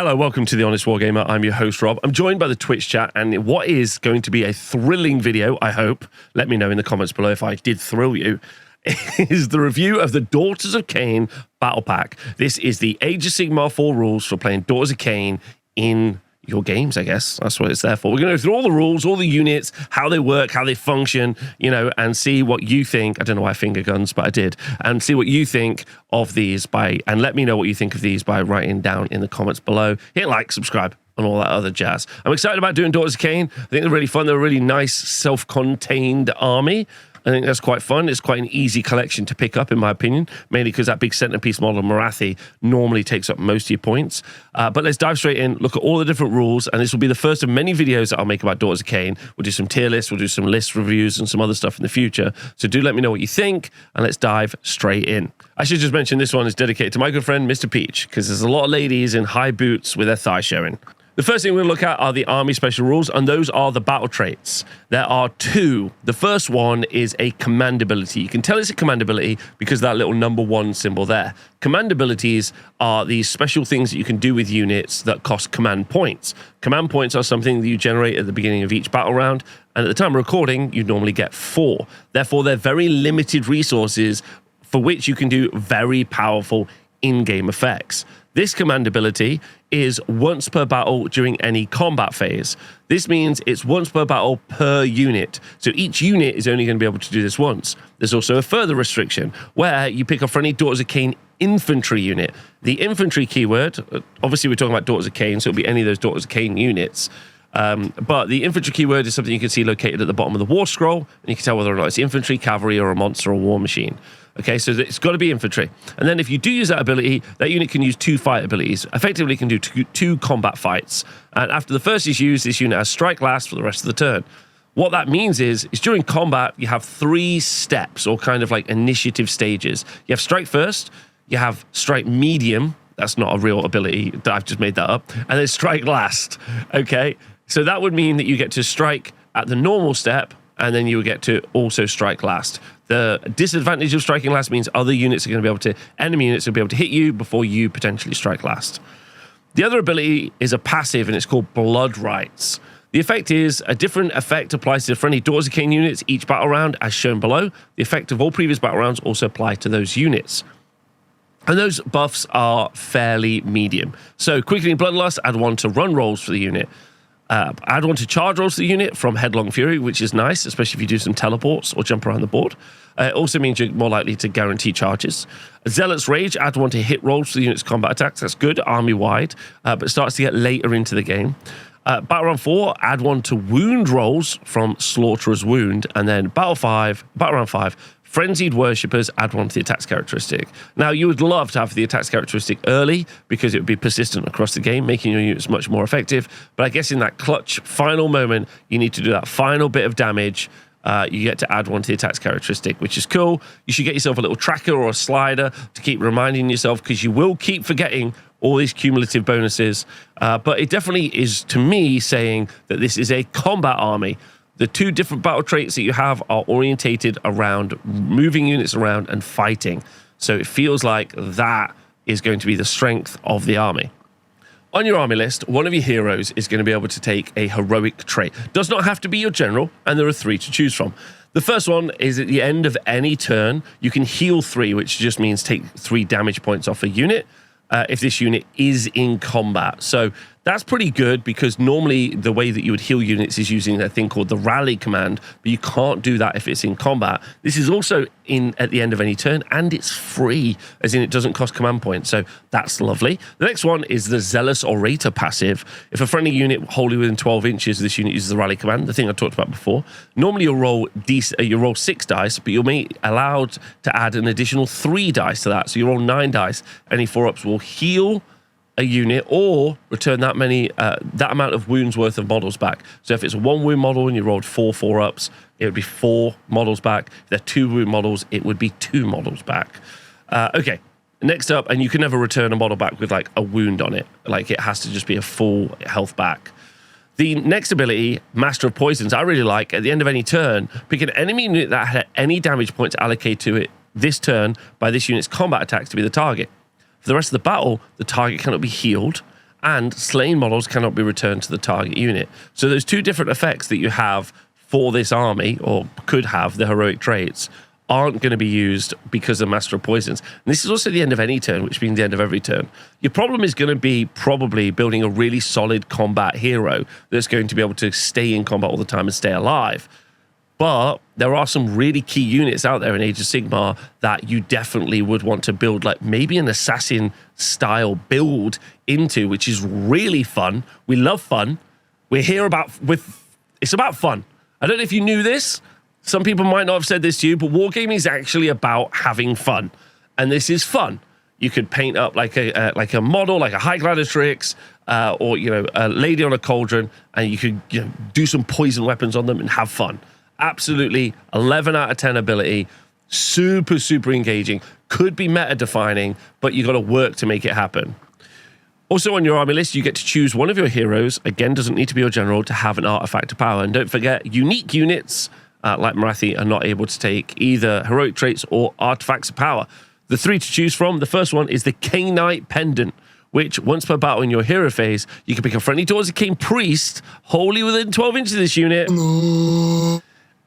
Hello, welcome to The Honest Wargamer. I'm your host, Rob. I'm joined by the Twitch chat, and what is going to be a thrilling video, I hope, let me know in the comments below if I did thrill you, is the review of the Daughters of Khaine Battle Pack. This is the Age of Sigmar 4 rules for playing Daughters of Khaine in your games, I guess. That's what it's there for. We're going to go through all the rules, all the units, how they work, how they function, you know, and see what you think. I don't know why I finger guns, but I did. And see what you think of these and let me know what you think of these by writing down in the comments below. Hit like, subscribe, and all that other jazz. I'm excited about doing Daughters of Khaine. I think they're really fun. They're a really nice, self-contained army. I think that's quite fun. It's quite an easy collection to pick up, in my opinion, mainly because that big centerpiece model of Morathi normally takes up most of your points. But let's dive straight in, look at all the different rules, and this will be the first of many videos that I'll make about Daughters of Khaine. We'll do some tier lists, we'll do some list reviews, and some other stuff in the future. So do let me know what you think, and let's dive straight in. I should just mention this one is dedicated to my good friend, Mr. Peach, because there's a lot of ladies in high boots with their thighs showing. The first thing we're going to look at are the army special rules, and those are the battle traits. There are two. The first one is a command ability. You can tell it's a command ability because of that little #1 symbol there. Command abilities are these special things that you can do with units that cost command points. Command points are something that you generate at the beginning of each battle round, and at the time of recording, you normally get 4. Therefore, they're very limited resources for which you can do very powerful in-game effects. This command ability is once per battle during any combat phase. This means it's once per battle per unit. So each unit is only going to be able to do this once. There's also a further restriction where you pick up for any Daughters of Khaine infantry unit. The infantry keyword, obviously we're talking about Daughters of Khaine, so it'll be any of those Daughters of Khaine units. But the infantry keyword is something you can see located at the bottom of the war scroll, and you can tell whether or not it's infantry, cavalry, or a monster or war machine. Okay, so it's got to be infantry. And then if you do use that ability, that unit can use 2 fight abilities. Effectively, it can do two combat fights. And after the first is used, this unit has strike last for the rest of the turn. What that means is during combat, you have 3 steps, or kind of like initiative stages. You have strike first, you have strike medium. That's not a real ability. I've just made that up. And then strike last. Okay, so that would mean that you get to strike at the normal step, and then you would get to also strike last. The disadvantage of striking last means other units are going to be able to, enemy units will be able to hit you before you potentially strike last. The other ability is a passive, and it's called Blood Rights. The effect is a different effect applies to friendly Daughters of Khaine units each battle round, as shown below. The effect of all previous battle rounds also apply to those units. And those buffs are fairly medium. So Quickening Bloodlust, add 1 to run rolls for the unit. Add 1 to charge rolls to the unit from Headlong Fury, which is nice, especially if you do some teleports or jump around the board. It also means you're more likely to guarantee charges. Zealot's Rage, add 1 to hit rolls to the unit's combat attacks. That's good, army-wide, but starts to get later into the game. Battle Round 4, add 1 to wound rolls from Slaughterer's Wound. And then Battle Round 5, Frenzied Worshippers, add 1 to the attacks characteristic. Now, you would love to have the attacks characteristic early because it would be persistent across the game, making your units much more effective. But I guess in that clutch final moment, you need to do that final bit of damage. You get to add 1 to the attacks characteristic, which is cool. You should get yourself a little tracker or a slider to keep reminding yourself, because you will keep forgetting all these cumulative bonuses. But it definitely is, to me, saying that this is a combat army. The 2 different battle traits that you have are orientated around moving units around and fighting. So it feels like that is going to be the strength of the army. On your army list, one of your heroes is going to be able to take a heroic trait. Does not have to be your general, and there are 3 to choose from. The first one is at the end of any turn, you can heal 3, which just means take 3 damage points off a unit if this unit is in combat. So that's pretty good, because normally the way that you would heal units is using a thing called the rally command, but you can't do that if it's in combat. This is also in at the end of any turn, and it's free, as in it doesn't cost command points, so that's lovely. The next one is the Zealous Orator passive. If a friendly unit wholly within 12 inches of this unit uses the rally command, the thing I talked about before, normally you'll roll 6 dice, but you'll be allowed to add an additional 3 dice to that, so you roll 9 dice. Any 4-ups will heal a unit or return that amount of wounds worth of models back. So if it's a 1 wound model and you rolled 4 4-ups, it would be 4 models back. If they're 2 wound models, it would be 2 models back. Okay, next up, and you can never return a model back with like a wound on it. Like, it has to just be a full health back. The next ability, Master of Poisons, I really like. At the end of any turn, pick an enemy unit that had any damage points allocated to it this turn by this unit's combat attacks to be the target. For the rest of the battle, the target cannot be healed, and slain models cannot be returned to the target unit. So there's two different effects that you have for this army, or could have, the heroic traits, aren't going to be used because of Master of Poisons. And this is also the end of any turn, which means the end of every turn. Your problem is going to be probably building a really solid combat hero that's going to be able to stay in combat all the time and stay alive. But there are some really key units out there in Age of Sigmar that you definitely would want to build, like maybe an assassin style build into, which is really fun. We love fun. We're here it's about fun. I don't know if you knew this. Some people might not have said this to you, but wargaming is actually about having fun. And this is fun. You could paint up like a model, like a High Gladiatrix, or a lady on a cauldron, and you could do some poison weapons on them and have fun. Absolutely 11 out of 10 ability, super, super engaging. Could be meta defining, but you got to work to make it happen. Also on your army list, you get to choose one of your heroes. Again, doesn't need to be your general to have an artifact of power. And don't forget, unique units like Marathi are not able to take either heroic traits or artifacts of power. The three to choose from, the first one is the Khaine Pendant, which once per battle in your hero phase, you can pick a friendly towards a King Priest, wholly within 12 inches of this unit,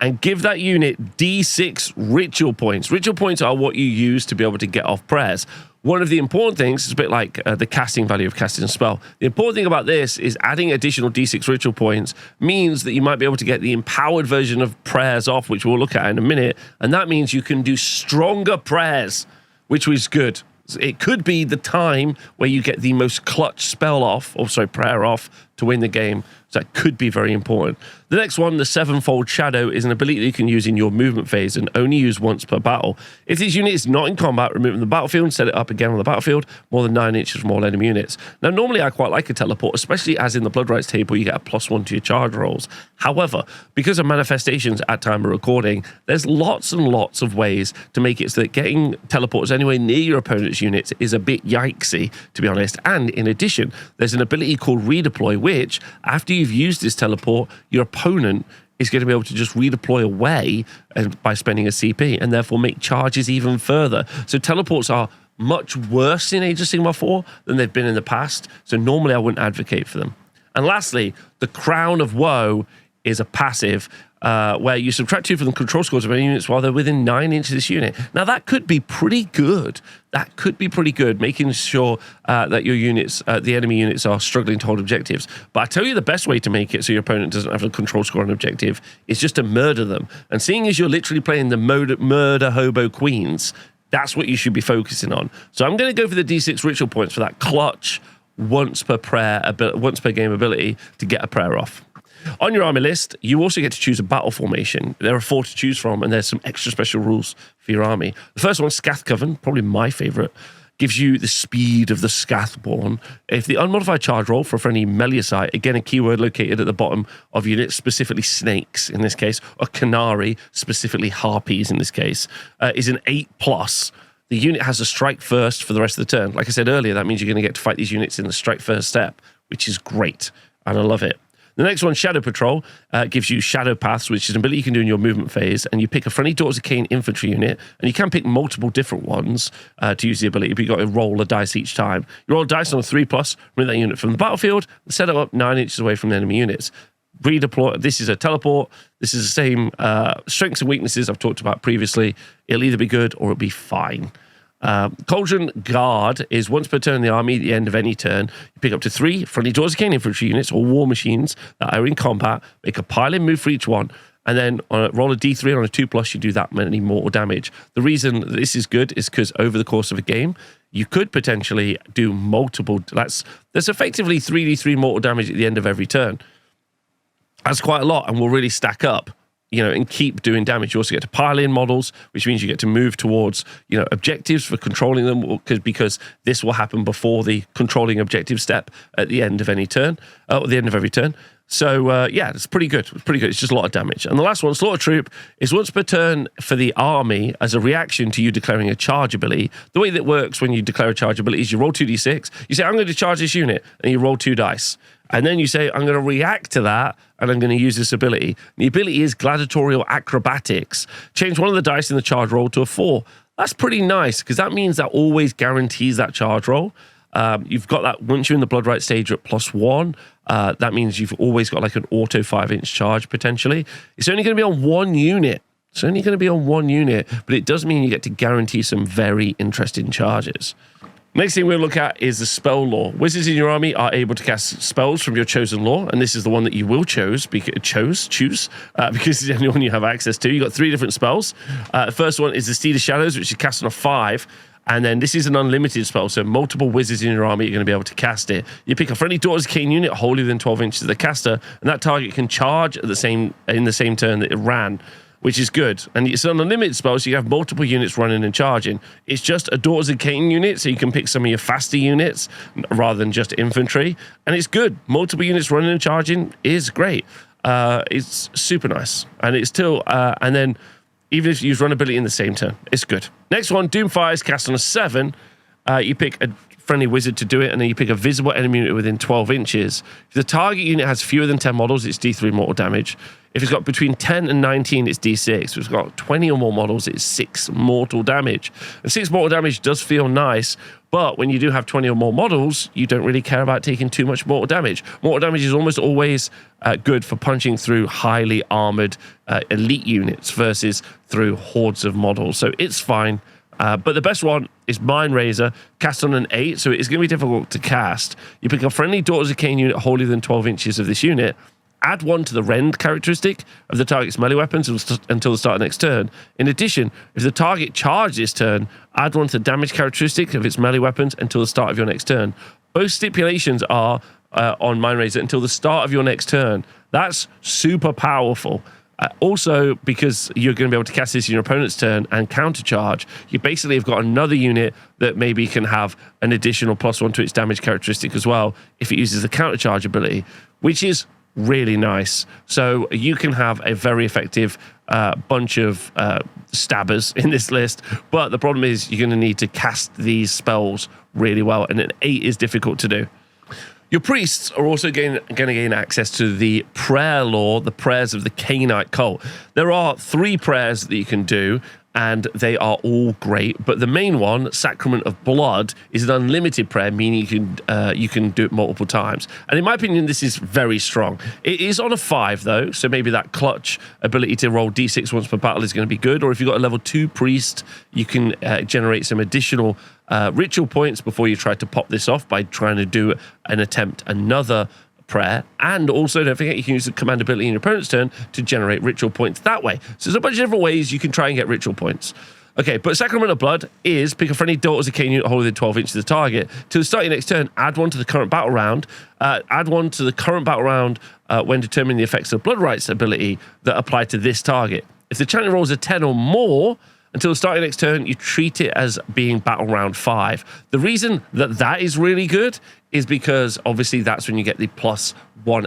and give that unit D6 ritual points. Ritual points are what you use to be able to get off prayers. One of the important things, it's a bit like the casting value of casting a spell. The important thing about this is adding additional D6 ritual points means that you might be able to get the empowered version of prayers off, which we'll look at in a minute. And that means you can do stronger prayers, which is good. It could be the time where you get the most clutch spell off, prayer off, to win the game. So that could be very important. The next one, the Sevenfold Shadow, is an ability that you can use in your movement phase and only use once per battle. If this unit is not in combat, remove it from the battlefield and set it up again on the battlefield, more than 9 inches from all enemy units. Now, normally I quite like a teleport, especially as in the Blood Rights table, you get a +1 to your charge rolls. However, because of manifestations at time of recording, there's lots and lots of ways to make it so that getting teleports anywhere near your opponent's units is a bit yikesy, to be honest. And in addition, there's an ability called Redeploy, which, after you've used this teleport, your opponent is going to be able to just redeploy away by spending a CP and therefore make charges even further. So teleports are much worse in Age of Sigmar 4 than they've been in the past. So normally I wouldn't advocate for them. And lastly, the Crown of Woe is a passive where you subtract 2 from the control scores of any units while they're within 9 inches of this unit. Now, that could be pretty good. That could be pretty good, making sure that your units, the enemy units, are struggling to hold objectives. But I tell you the best way to make it so your opponent doesn't have a control score on objective is just to murder them. And seeing as you're literally playing the murder hobo queens, that's what you should be focusing on. So I'm going to go for the D6 ritual points for that clutch once per game ability to get a prayer off. On your army list, you also get to choose a battle formation. There are 4 to choose from, and there's some extra special rules for your army. The first one, Scath Coven, probably my favorite, gives you the speed of the Scathborn. If the unmodified charge roll for a friendly Meliusite, again a keyword located at the bottom of units, specifically snakes in this case, or Canary, specifically harpies in this case, is an 8+. The unit has a strike first for the rest of the turn. Like I said earlier, that means you're going to get to fight these units in the strike first step, which is great, and I love it. The next one, Shadow Patrol, gives you Shadow Paths, which is an ability you can do in your movement phase, and you pick a friendly Daughters of Khaine infantry unit, and you can pick multiple different ones to use the ability, but you've got to roll a dice each time. You roll a dice on a 3+, remove that unit from the battlefield, and set it up 9 inches away from the enemy units. Redeploy. This is a teleport. This is the same strengths and weaknesses I've talked about previously. It'll either be good or it'll be fine. Cauldron Guard is once per turn in the army at the end of any turn. You pick up to 3 friendly Daughters of Khaine infantry units or war machines that are in combat, make a pile-in move for each one, and then roll a d3 on a 2+, you do that many mortal damage. The reason this is good is because over the course of a game, you could potentially do multiple. That's effectively 3d3 mortal damage at the end of every turn. That's quite a lot and will really stack up, and keep doing damage. You also get to pile in models, which means you get to move towards, objectives for controlling them, because this will happen before the controlling objective step at the end of any turn, at the end of every turn. So, yeah, it's pretty good. It's pretty good. It's just a lot of damage. And the last one, Slaughter Troop, is once per turn for the army as a reaction to you declaring a charge ability. The way that works when you declare a charge ability is you roll 2d6. You say, I'm going to charge this unit, and you roll 2 dice. And then you say, I'm going to react to that, and I'm going to use this ability. The ability is Gladiatorial Acrobatics. Change one of the dice in the charge roll to a 4. That's pretty nice, because that means that always guarantees that charge roll. You've got that once you're in the Blood Right stage, you're at +1. That means you've always got like an auto 5-inch charge potentially. It's only going to be on one unit. It's only going to be on one unit, but it does mean you get to guarantee some very interesting charges. Next thing we'll look at is the spell lore. Wizards in your army are able to cast spells from your chosen lore, and this is the one that you will choose because it's the only one you have access to. You've got 3 different spells. The first one is the Steed of Shadows, which is cast on a 5. And then this is an unlimited spell, so multiple wizards in your army are going to be able to cast it. You pick a friendly Daughters of Khaine unit wholly within 12 inches of the caster, and that target can charge at in the same turn that it ran, which is good. And it's an unlimited spell, so you have multiple units running and charging. It's just a Daughters of Khaine unit, so you can pick some of your faster units rather than just infantry. And it's good. Multiple units running and charging is great. It's super nice. And it's still, and then even if you use run ability in the same turn, it's good. Next one, Doomfire is cast on a 7. You pick a friendly wizard to do it, and then you pick a visible enemy unit within 12 inches. If the target unit has fewer than 10 models, it's D3 mortal damage. If it's got between 10 and 19, it's D6. If it's got 20 or more models, it's 6 mortal damage. And 6 mortal damage does feel nice, but when you do have 20 or more models, you don't really care about taking too much mortal damage. Mortal damage is almost always good for punching through highly armored elite units versus through hordes of models. So it's fine. But the best one is Mind Razor, cast on an 8, so it is going to be difficult to cast. You pick a friendly Daughters of Khaine unit wholly within 12 inches of this unit, add 1 to the rend characteristic of the target's melee weapons until the start of next turn. In addition, if the target charged this turn, add 1 to the damage characteristic of its melee weapons until the start of your next turn. Both stipulations are on Mind Razor until the start of your next turn. That's super powerful. Also, because you're going to be able to cast this in your opponent's turn and countercharge, you basically have got another unit that maybe can have an additional +1 to its damage characteristic as well if it uses the countercharge ability, which is really nice. So you can have a very effective bunch of stabbers in this list, but the problem is you're going to need to cast these spells really well, and an 8 is difficult to do. Your priests are also going to gain access to the prayer lore, the prayers of the Khainite cult. There are 3 prayers that you can do, and they are all great. But the main one, Sacrament of Blood, is an unlimited prayer, meaning you can do it multiple times. And in my opinion, this is very strong. It is on a 5, though, so maybe that clutch ability to roll D6 once per battle is going to be good. Or if you've got a level 2 priest, you can generate some additional ritual points before you try to pop this off by trying to do another prayer. And also, don't forget, you can use the command ability in your opponent's turn to generate ritual points that way. So there's a bunch of different ways you can try and get ritual points. Okay, but Sacrament of Blood is pick a friendly Daughters of Khaine unit wholly within 12 inches of the target. To the start of your next turn, add 1 to the current battle round. Add 1 to the current battle round when determining the effects of Blood Rights ability that apply to this target. If the champion rolls a 10 or more, until the start of your next turn, you treat it as being battle round 5. The reason that is really good is because obviously that's when you get the +1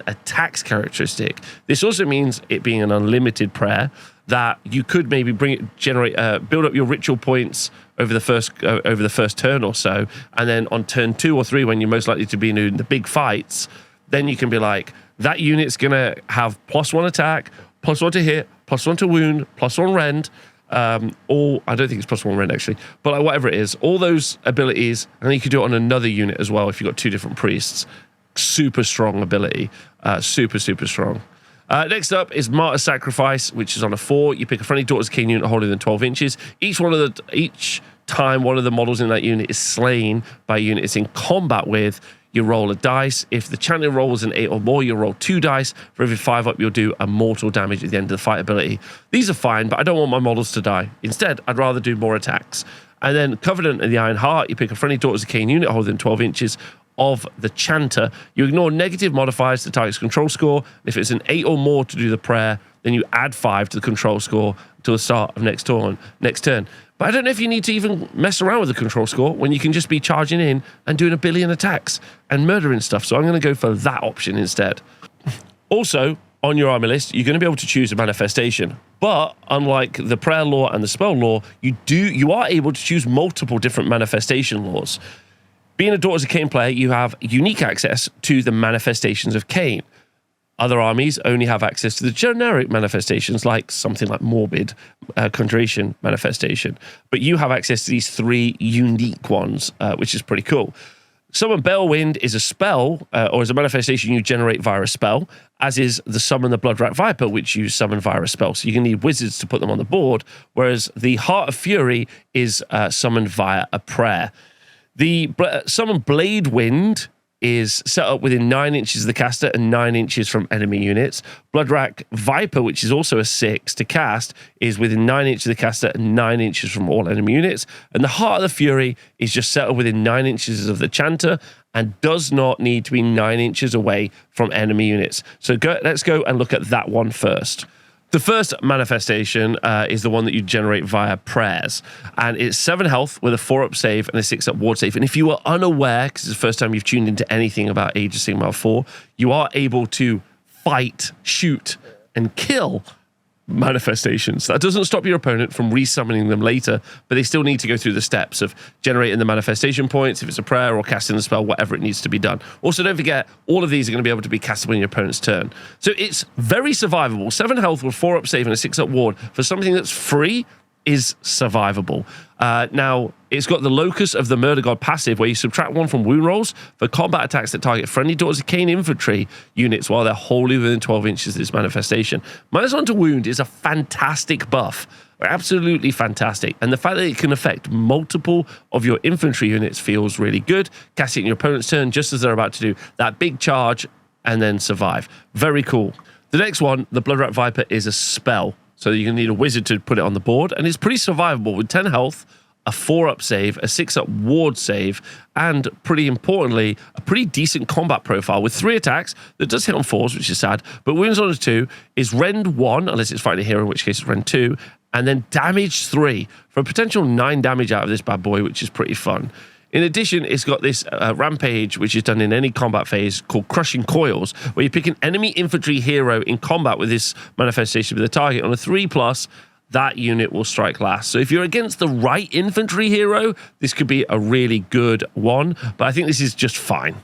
attacks characteristic. This also means it being an unlimited prayer that you could maybe build up your ritual points over the first turn or so, and then on turn 2 or 3, when you're most likely to be in the big fights, then you can be like, that unit's gonna have +1 attack, +1 to hit, +1 to wound, +1 rend. All I don't think it's +1 rend actually, but like whatever it is, all those abilities, and then you could do it on another unit as well if you've got 2 different priests. Super strong ability, super strong. Next up is Martyr Sacrifice, which is on a 4. You pick a friendly Daughters of Khaine unit wholly within 12 inches. Each time one of the models in that unit is slain by a unit it's in combat with, you roll a dice. If the champion rolls an 8 or more, you'll roll 2 dice. For every 5 up, you'll do a mortal damage at the end of the fight ability. These are fine, but I don't want my models to die. Instead, I'd rather do more attacks. And then Covenant of the Iron Heart, you pick a friendly Daughters of Khaine unit wholly within 12 inches of the chanter. You ignore negative modifiers to the target's control score. If it's an 8 or more to do the prayer, then you add 5 to the control score to the start of next turn. But I don't know if you need to even mess around with the control score when you can just be charging in and doing a billion attacks and murdering stuff. So I'm going to go for that option instead. Also, on your army list, you're going to be able to choose a manifestation. But unlike the prayer lore and the spell lore, you are able to choose multiple different manifestation laws. Being a Daughters of Khaine player, you have unique access to the manifestations of Khaine. Other armies only have access to the generic manifestations, like something like Morbid Conjuration manifestation. But you have access to these 3 unique ones, which is pretty cool. Summon Balewind is a spell, or is a manifestation you generate via a spell, as is the Summon the Bloodrat Viper, which you summon via a spell. So you can need wizards to put them on the board, whereas the Heart of Fury is summoned via a prayer. The Summon Bladewind is set up within 9 inches of the caster and 9 inches from enemy units. Bloodrat Viper, which is also a 6 to cast, is within 9 inches of the caster and 9 inches from all enemy units. And the Heart of the Fury is just set up within 9 inches of the chanter and does not need to be 9 inches away from enemy units. So let's go and look at that one first. The first manifestation is the one that you generate via prayers, and it's 7 health with a 4-up save and a 6-up ward save. And if you are unaware, because it's the first time you've tuned into anything about Age of Sigmar 4, you are able to fight, shoot, and kill manifestations. That doesn't stop your opponent from resummoning them later, but they still need to go through the steps of generating the manifestation points, if it's a prayer, or casting the spell, whatever it needs to be done. Also, don't forget, all of these are going to be able to be castable in your opponent's turn. So it's very survivable. 7 health with 4-up save and a 6-up ward for something that's free is survivable. Now, it's got the Locus of the Murder God passive, where you subtract 1 from wound rolls for combat attacks that target friendly Daughters of Khaine infantry units while they're wholly within 12 inches of this manifestation. -1 to wound is a fantastic buff. Absolutely fantastic. And the fact that it can affect multiple of your infantry units feels really good. Casting your opponent's turn just as they're about to do that big charge and then survive. Very cool. The next one, the Bloodrat Viper, is a spell. So you're going to need a wizard to put it on the board. And it's pretty survivable with 10 health, a 4-up save, a 6-up ward save, and pretty importantly, a pretty decent combat profile with 3 attacks that does hit on 4s, which is sad. But wounds on 2 is rend 1, unless it's fighting a hero, in which case it's rend 2, and then damage 3 for a potential 9 damage out of this bad boy, which is pretty fun. In addition, it's got this rampage, which is done in any combat phase, called Crushing Coils, where you pick an enemy infantry hero in combat with this manifestation with a target on a 3+, that unit will strike last. So if you're against the right infantry hero, this could be a really good one, but I think this is just fine.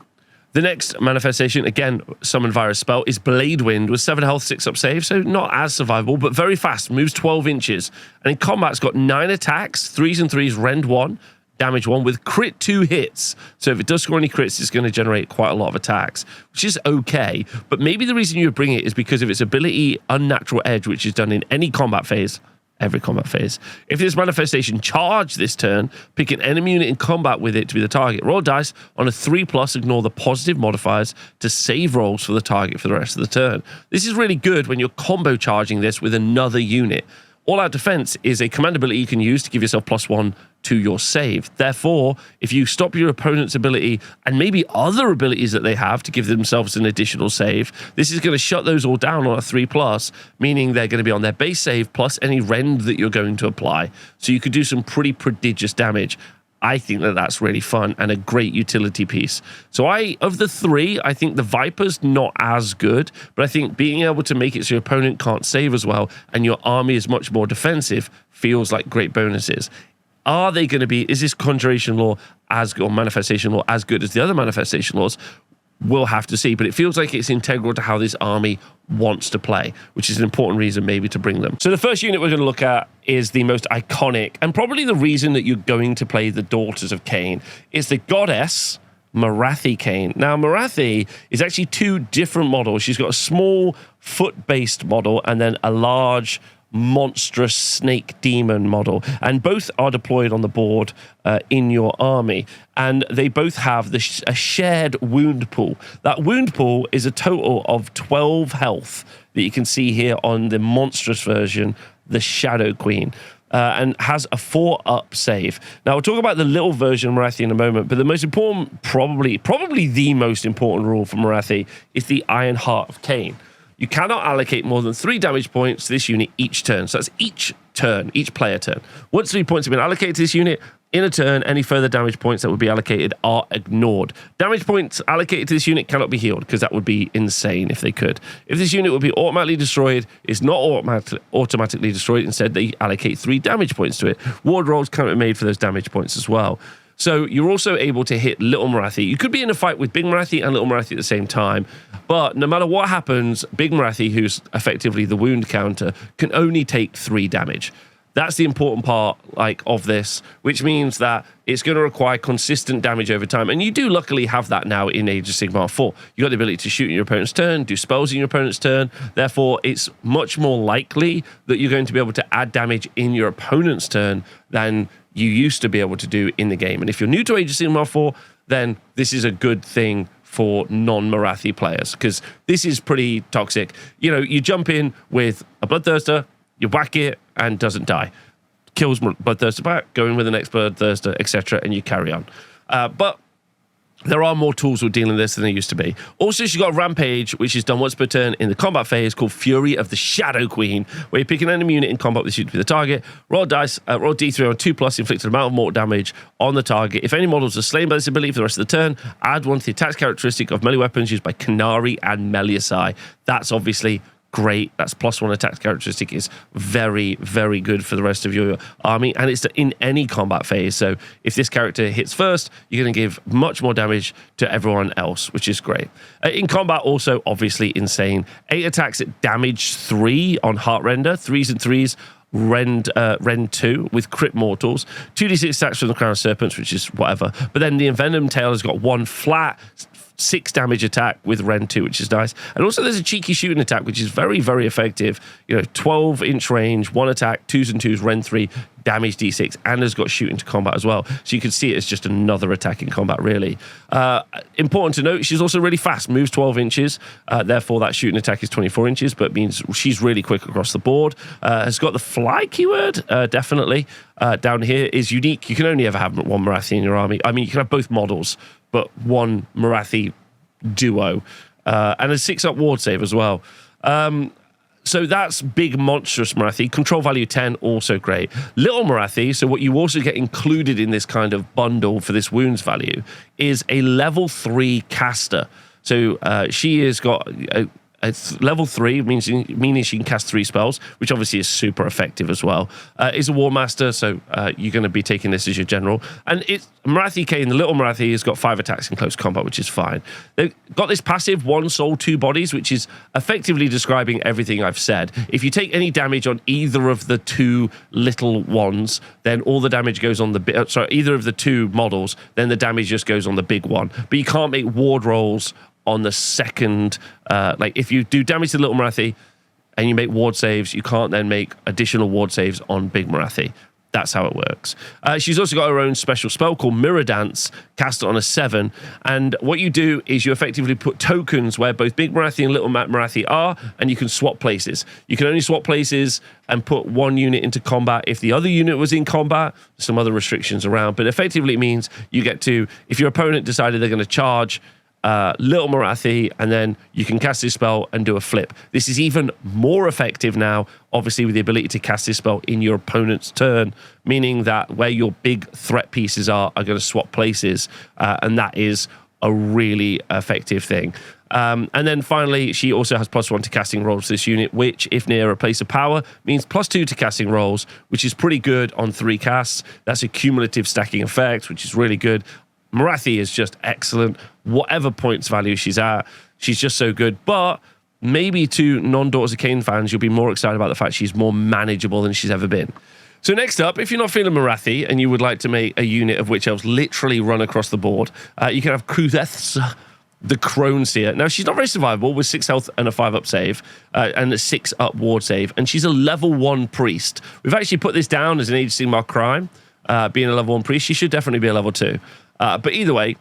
The next manifestation, again, summoned via a spell, is Bladewind with 7 health, 6-up save, so not as survivable, but very fast, moves 12 inches. And in combat, it's got 9 attacks, 3s and 3s, rend 1, damage 1 with crit 2 hits. So if it does score any crits, it's going to generate quite a lot of attacks, which is okay. But maybe the reason you would bring it is because of its ability Unnatural Edge, which is done in any combat phase, every combat phase. If this manifestation charged this turn, pick an enemy unit in combat with it to be the target. Roll dice on a 3+, ignore the positive modifiers to save rolls for the target for the rest of the turn. This is really good when you're combo charging this with another unit. All-out defense is a command ability you can use to give yourself +1 to your save. Therefore, if you stop your opponent's ability and maybe other abilities that they have to give themselves an additional save, this is going to shut those all down on a 3+, meaning they're going to be on their base save plus any rend that you're going to apply. So you could do some pretty prodigious damage. I think that that's really fun and a great utility piece. So of the 3, I think the Viper's not as good, but I think being able to make it so your opponent can't save as well and your army is much more defensive feels like great bonuses. Are they going to be, is this Conjuration Law or Manifestation Law as good as the other Manifestation Laws? We'll have to see, but it feels like it's integral to how this army wants to play, which is an important reason maybe to bring them. So the first unit we're going to look at is the most iconic, and probably the reason that you're going to play the Daughters of Khaine, is the Goddess Morathi Khaine. Now, Morathi is actually 2 different models. She's got a small foot-based model and then a large monstrous snake demon model, and both are deployed on the board in your army, and they both have a shared wound pool. That wound pool is a total of 12 health that you can see here on the monstrous version, the Shadow Queen, and has a 4-up save. Now, we'll talk about the little version of Morathi in a moment, but the most important, probably the most important rule for Morathi is the Iron Heart of Khaine. You cannot allocate more than 3 damage points to this unit each turn. So that's each turn, each player turn. Once 3 points have been allocated to this unit, in a turn, any further damage points that would be allocated are ignored. Damage points allocated to this unit cannot be healed, because that would be insane if they could. If this unit would be automatically destroyed, it's not automatically destroyed. Instead, they allocate 3 damage points to it. Ward rolls can't be made for those damage points as well. So you're also able to hit Little Morathi. You could be in a fight with Big Morathi and Little Morathi at the same time, but no matter what happens, Big Morathi, who's effectively the wound counter, can only take 3 damage. That's the important part, like, of this, which means that it's going to require consistent damage over time. And you do luckily have that now in Age of Sigmar 4. You've got the ability to shoot in your opponent's turn, do spells in your opponent's turn. Therefore, it's much more likely that you're going to be able to add damage in your opponent's turn than you used to be able to do in the game. And if you're new to Age of Sigmar 4, then this is a good thing for non-Morathi players, because this is pretty toxic. You know, you jump in with a Bloodthirster, you whack it, and doesn't die. Kills Bloodthirster back, go in with the next Bloodthirster, etc., and you carry on. But there are more tools for dealing with this than there used to be. Also, she's got a Rampage, which is done once per turn in the combat phase, called Fury of the Shadow Queen, where you pick an enemy unit in combat with suited to the target, roll dice, roll d3 on 2+, inflict an amount of mortal damage on the target. If any models are slain by this ability for the rest of the turn, add one to the attack characteristic of melee weapons used by Khaine and Meliusai. That's obviously great. That's +1 attack characteristic is very, very good for the rest of your army, and it's in any combat phase. So if this character hits first, you're going to give much more damage to everyone else, which is great. In combat, also obviously insane. 8 attacks at damage 3 on Heart Render, 3s and 3s. Rend 2 with crit mortals, 2d6 attacks from the Crown of Serpents, which is whatever. But then the Envenomed Tail has got 1 flat 6 damage attack with Rend 2, which is nice. And also there's a cheeky shooting attack, which is very, very effective. You know, 12-inch range, 1 attack, 2s and 2s, Rend 3, damage d6, and has got shooting to combat as well. So you can see it as just another attack in combat, really. Important to note, she's also really fast, moves 12 inches. Therefore, that shooting attack is 24 inches, but means she's really quick across the board. Has got the fly keyword, definitely. Down here is unique. You can only ever have one Morathi in your army. I mean, you can have both models, but one Morathi duo. And a 6-up ward save as well. So that's big, monstrous Morathi. Control value 10, also great. Little Morathi, so what you also get included in this kind of bundle for this wounds value, is a level 3 caster. So she has got a level 3, meaning she can cast 3 spells, which obviously is super effective as well. Is a War Master, so you're going to be taking this as your general. And it's Morathi Khaine, the little Morathi, has got 5 attacks in close combat, which is fine. They've got this passive 1 soul, 2 bodies, which is effectively describing everything I've said. If you take any damage on either of the 2 little ones, then all the damage goes on the either of the 2 models, then the damage just goes on the big one. But you can't make ward rolls on the second, like if you do damage to Little Morathi and you make ward saves, you can't then make additional ward saves on Big Morathi. That's how it works. She's also got her own special spell called Mirror Dance, cast on a 7. And what you do is you effectively put tokens where both Big Morathi and Little Morathi are, and you can swap places. You can only swap places and put one unit into combat if the other unit was in combat. Some other restrictions around, but effectively it means you get to, if your opponent decided they're going to charge Little Morathi, and then you can cast this spell and do a flip. This is even more effective now, obviously, with the ability to cast this spell in your opponent's turn, meaning that where your big threat pieces are going to swap places, and that is a really effective thing. And then finally, she also has +1 to casting rolls to this unit, which, if near a place of power, means +2 to casting rolls, which is pretty good on 3 casts. That's a cumulative stacking effect, which is really good. Morathi is just excellent. Whatever points value she's at, she's just so good. But maybe to non-Daughters of Khaine fans, you'll be more excited about the fact she's more manageable than she's ever been. So next up, if you're not feeling Morathi and you would like to make a unit of Witch Elves literally run across the board, you can have Krutheths, the Crone Seer. Now, she's not very survivable with 6 health and a 5-up save, and a 6-up ward save, and she's a level 1 priest. We've actually put this down as an Age of Sigmar crime, being a level 1 priest. She should definitely be a level 2. But either way,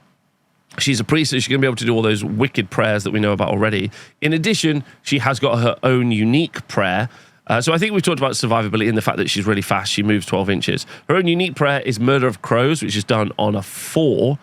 she's a priest, so she's going to be able to do all those wicked prayers that we know about already. In addition, she has got her own unique prayer. So I think we've talked about survivability and the fact that she's really fast. She moves 12 inches. Her own unique prayer is Murder of Crows, which is done on a 4.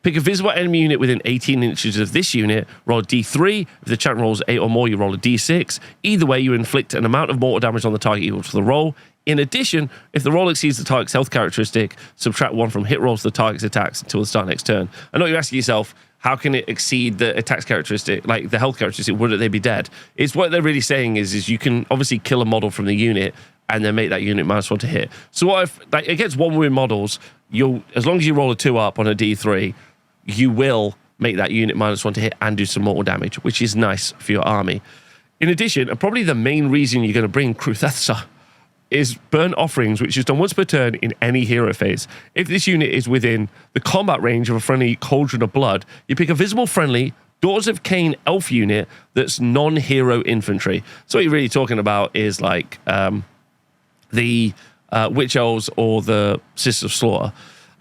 Pick a visible enemy unit within 18 inches of this unit, roll a d3. If the chant rolls 8 or more, you roll a d6. Either way, you inflict an amount of mortal damage on the target equal to the roll. In addition, if the roll exceeds the target's health characteristic, subtract 1 from hit rolls to the target's attacks until the start next turn. I know you're asking yourself, how can it exceed the attacks characteristic, like the health characteristic? Wouldn't they be dead? It's what they're really saying is you can obviously kill a model from the unit and then make that unit -1 to hit. So what if, like, against 1 wound models, as long as you roll a 2-up on a d3, you will make that unit -1 to hit and do some mortal damage, which is nice for your army. In addition, and probably the main reason you're going to bring Kruthethsa is Burnt Offerings, which is done once per turn in any hero phase. If this unit is within the combat range of a friendly Cauldron of Blood, you pick a visible friendly Daughters of Khaine elf unit that's non-hero infantry. So what you're really talking about is like the Witch Elves or the Sisters of Slaughter.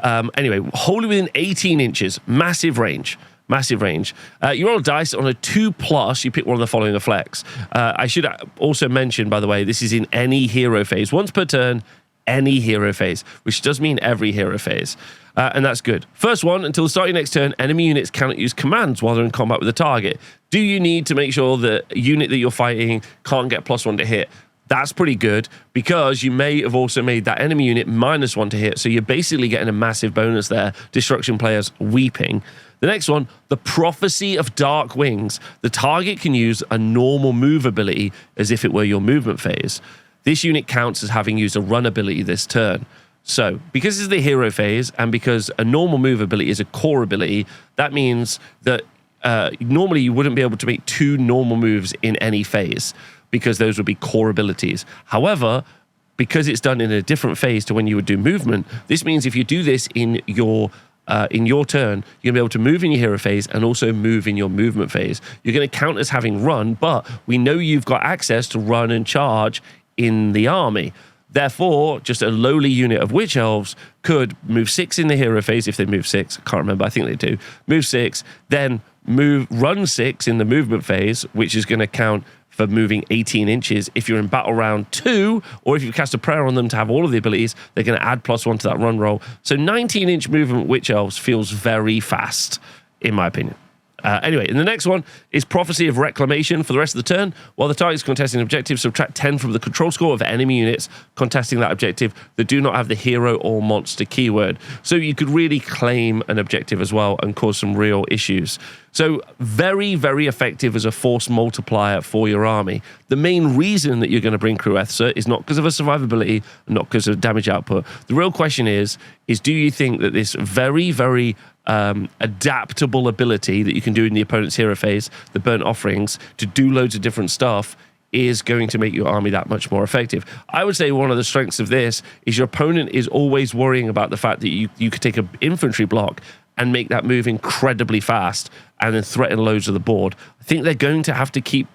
Anyway, wholly within 18 inches, massive range. Massive range. You roll a dice on a 2+, you pick one of the following effects. I should also mention, by the way, this is in any hero phase. Once per turn, any hero phase, which does mean every hero phase. And that's good. First one, until the start of your next turn, enemy units cannot use commands while they're in combat with the target. Do you need to make sure the unit that you're fighting can't get +1 to hit? That's pretty good, because you may have also made that enemy unit -1 to hit, so you're basically getting a massive bonus there. Destruction players weeping. The next one, the Prophecy of Dark Wings. The target can use a normal move ability as if it were your movement phase. This unit counts as having used a run ability this turn. So, because this is the hero phase, and because a normal move ability is a core ability, that means that normally you wouldn't be able to make 2 normal moves in any phase, because those would be core abilities. However, because it's done in a different phase to when you would do movement, this means if you do this in your turn, you're going to be able to move in your hero phase and also move in your movement phase. You're going to count as having run, but we know you've got access to run and charge in the army. Therefore, just a lowly unit of Witch Elves could move 6 in the hero phase, if they move 6. I can't remember, I think they do. Move 6, then run 6 in the movement phase, which is going to count for moving 18 inches. If you're in battle round 2, or if you cast a prayer on them to have all of the abilities, they're going to add +1 to that run roll. So 19-inch movement Witch Elves feels very fast, in my opinion. Anyway, and the next one is Prophecy of Reclamation. For the rest of the turn, while the target is contesting an objective, subtract 10 from the control score of enemy units contesting that objective that do not have the hero or monster keyword. So you could really claim an objective as well and cause some real issues. So very, very effective as a force multiplier for your army. The main reason that you're going to bring Cruethza is not because of a survivability, not because of damage output. The real question is do you think that this very, very adaptable ability that you can do in the opponent's hero phase, the Burnt Offerings, to do loads of different stuff, is going to make your army that much more effective? I would say one of the strengths of this is your opponent is always worrying about the fact that you could take an infantry block and make that move incredibly fast and then threaten loads of the board. I think they're going to have to keep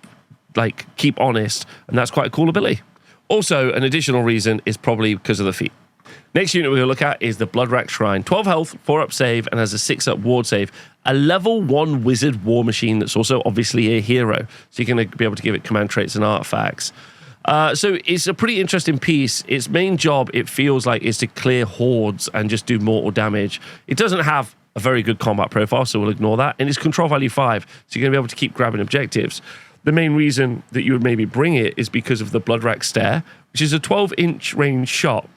honest, and that's quite a cool ability. Also, an additional reason is probably because of the feat. Next unit we're going to look at is the Bloodrack Shrine. 12 health, 4-up save, and has a 6-up ward save. A level 1 wizard war machine that's also obviously a hero, so you're going to be able to give it command traits and artifacts. So it's a pretty interesting piece. Its main job, it feels like, is to clear hordes and just do mortal damage. It doesn't have a very good combat profile, so we'll ignore that. And it's control value 5, so you're going to be able to keep grabbing objectives. The main reason that you would maybe bring it is because of the Bloodrack Stare, which is a 12-inch range shot.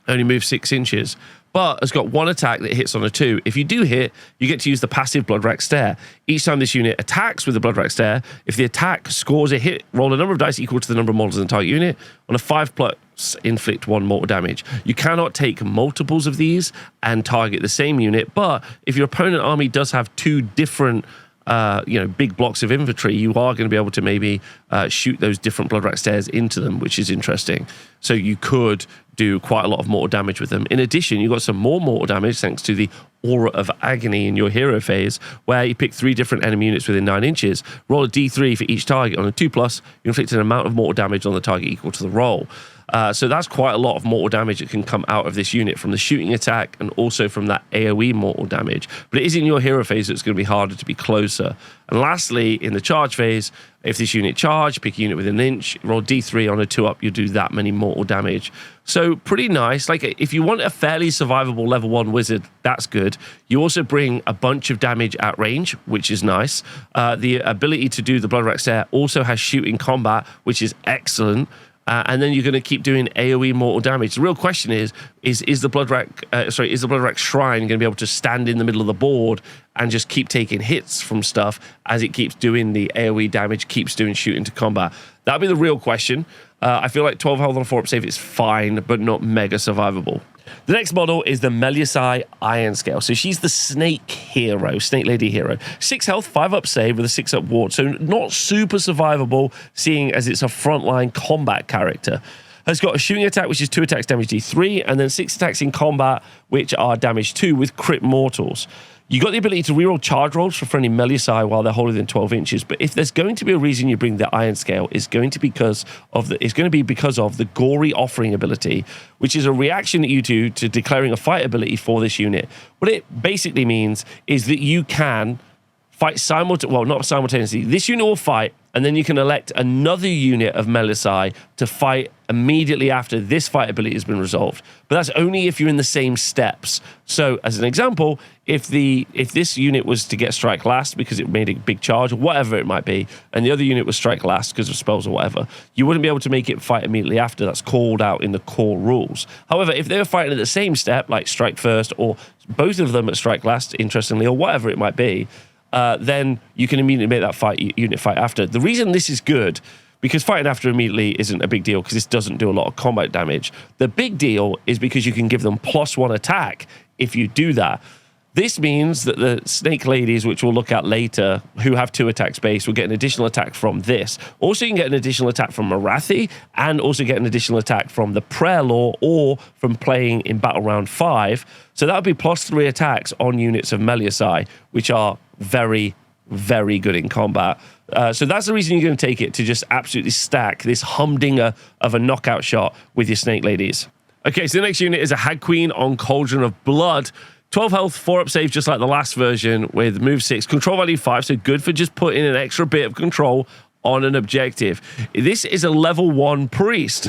Only moves 6 inches, but has got 1 attack that hits on a 2. If you do hit, you get to use the passive Bloodrack Stare. Each time this unit attacks with the Bloodrack Stare, if the attack scores a hit, roll a number of dice equal to the number of models in the target unit. On a 5+, inflict 1 mortal damage. You cannot take multiples of these and target the same unit, but if your opponent army does have 2 different big blocks of infantry, you are going to be able to maybe shoot those different Bloodrack Stares into them, which is interesting. So you could do quite a lot of mortal damage with them. In addition, you've got some more mortal damage thanks to the Aura of Agony in your hero phase, where you pick 3 different enemy units within 9 inches, roll a d3 for each target. On a 2+, you inflict an amount of mortal damage on the target equal to the roll. So that's quite a lot of mortal damage that can come out of this unit from the shooting attack and also from that AoE mortal damage. But it is in your hero phase, so it's going to be harder to be closer. And lastly, in the charge phase, if this unit charge, pick a unit within an inch, roll d3 on a 2-up, you do that many mortal damage. So pretty nice. Like, if you want a fairly survivable level 1 wizard, that's good. You also bring a bunch of damage at range, which is nice. The ability to do the Bloodrack Stare also has shoot in combat, which is excellent. And then you're going to keep doing AoE mortal damage. The real question is the Bloodrack Shrine going to be able to stand in the middle of the board and just keep taking hits from stuff as it keeps doing the AoE damage, keeps doing shoot into combat? That'll be the real question. I feel like 12 health on a 4-up save is fine, but not mega survivable. The next model is the Melusai Iron Scale. So she's the snake hero, snake lady hero. 6 health, 5-up save with a 6-up ward. So not super survivable, seeing as it's a frontline combat character. has got a shooting attack, which is 2 attacks, damage D3, and then 6 attacks in combat, which are damage 2 with crit mortals. You got the ability to reroll charge rolls for friendly melee side while they're holding within 12 inches. But if there's going to be a reason you bring the Iron Scale, it's going to be because of the Gory Offering ability, which is a reaction that you do to declaring a fight ability for this unit. What it basically means is that you can fight not simultaneously. This unit will fight, and then you can elect another unit of Melisai to fight immediately after this fight ability has been resolved. But that's only if you're in the same steps. So, as an example, if this unit was to get strike last because it made a big charge or whatever it might be, and the other unit was strike last because of spells or whatever, you wouldn't be able to make it fight immediately after. That's called out in the core rules. However, if they were fighting at the same step, like strike first, or both of them at strike last, interestingly, or whatever it might be, then you can immediately make that unit fight after. The reason this is good, because fighting after immediately isn't a big deal because this doesn't do a lot of combat damage. The big deal is because you can give them +1 attack if you do that. This means that the Snake Ladies, which we'll look at later, who have 2 attacks base, will get an additional attack from this. Also, you can get an additional attack from Marathi, and also get an additional attack from the Prayer Law or from playing in Battle Round 5. So that would be +3 attacks on units of Meliusai, which are very, very good in combat. So that's the reason you're going to take it, to just absolutely stack this humdinger of a knockout shot with your Snake Ladies. Okay, so the next unit is a Hag Queen on Cauldron of Blood. 12 health, 4 up save, just like the last version, with move 6, control value 5, so good for just putting an extra bit of control on an objective. This is a level 1 priest.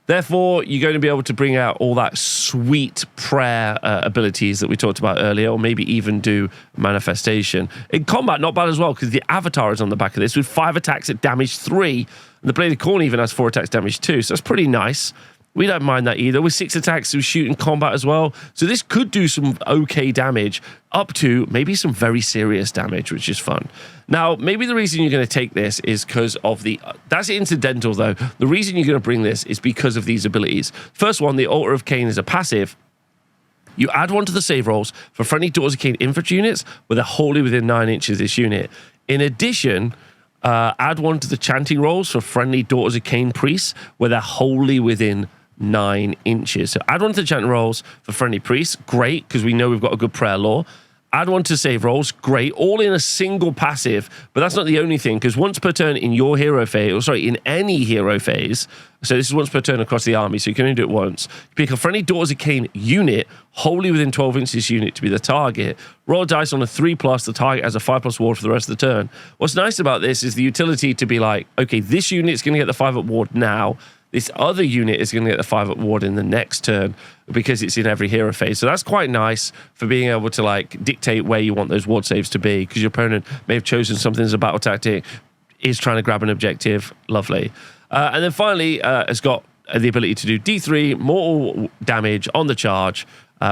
Therefore, you're going to be able to bring out all that sweet prayer abilities that we talked about earlier, or maybe even do manifestation. In combat, not bad as well, because the avatar is on the back of this, with 5 attacks at damage 3, and the Blade of Corn even has 4 attacks damage 2, so that's pretty nice. We don't mind that either, with 6 attacks to shoot in combat as well. So this could do some okay damage, up to maybe some very serious damage, which is fun. Now, maybe the reason you're going to take this is because of that's incidental though. The reason you're going to bring this is because of these abilities. First one, the Altar of Khaine is a passive. You add 1 to the save rolls for friendly Daughters of Khaine infantry units where they're wholly within 9 inches of this unit. In addition, add 1 to the chanting rolls for friendly Daughters of Khaine priests where they're wholly within 9 inches. So add 1 to the chanting rolls for friendly priests, great, because we know we've got a good prayer law. Add 1 to save rolls, great, all in a single passive, but that's not the only thing, because once per turn in your hero phase, or sorry, in any hero phase, so this is once per turn across the army, so you can only do it once, you pick a friendly Daughters of Khaine unit, wholly within 12 inches unit to be the target, roll a dice on a 3+, the target has a 5+ ward for the rest of the turn. What's nice about this is the utility to be like, okay, this unit's going to get the 5+ ward now, this other unit is going to get the 5+ ward in the next turn because it's in every hero phase. So that's quite nice for being able to like dictate where you want those ward saves to be, because your opponent may have chosen something as a battle tactic, is trying to grab an objective. Lovely. And then finally, has got the ability to do D3 mortal damage on the charge